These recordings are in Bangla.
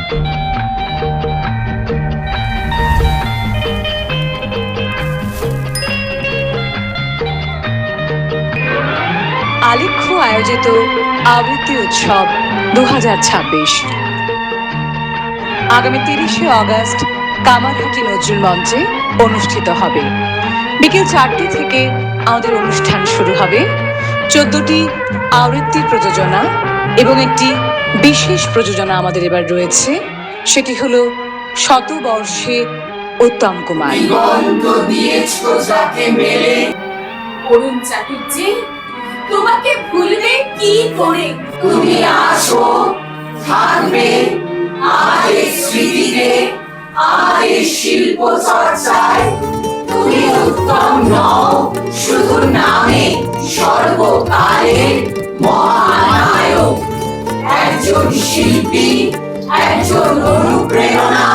আলেখ্য আয়োজিত আবৃত্তি উৎসব 2026 আগামী 30শে অগস্ট কামারহাটি নজরুল মঞ্চে অনুষ্ঠিত হবে। বিকেল 4টে থেকে আমাদের অনুষ্ঠান শুরু হবে। 14টি আবৃত্তির প্রযোজনা এবং একটি বিশেষ প্রযোজনা আমাদের এবার রয়েছে, সেটি হলো শতবর্ষে উত্তম কুমার। অরুণ চাটুর্যে তোমাকে ভুলবে কি করে? তুমি আসো, থাকবে আমাদের স্মৃতিতে, আমাদের শিল্প চর্চায়। তুমি উত্তম নও শুধু নামে, সর্বকালের মহানায়ক, একজন শিল্পী, একজন অনুপ্রেরণা,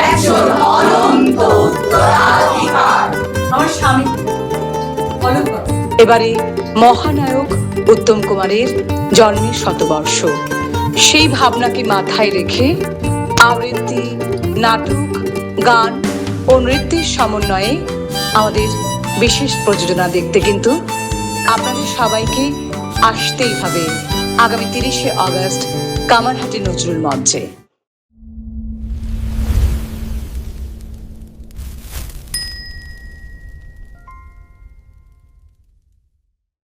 একজন অনন্ত উত্তরাধিকার। আমার স্বামী অলঙ্কার। এবারে মহানায়ক উত্তম কুমারের জন্মের শতবর্ষ, সেই ভাবনাকে মাথায় রেখে আবৃত্তি, নাটক, গান ও নৃত্যের সমন্বয়ে আমাদের বিশেষ প্রযোজনা দেখতে কিন্তু আপনাদের সবাইকে আসতেই হবে আগামী 30শে অগস্ট কামারহাটি নজরুল মঞ্চে।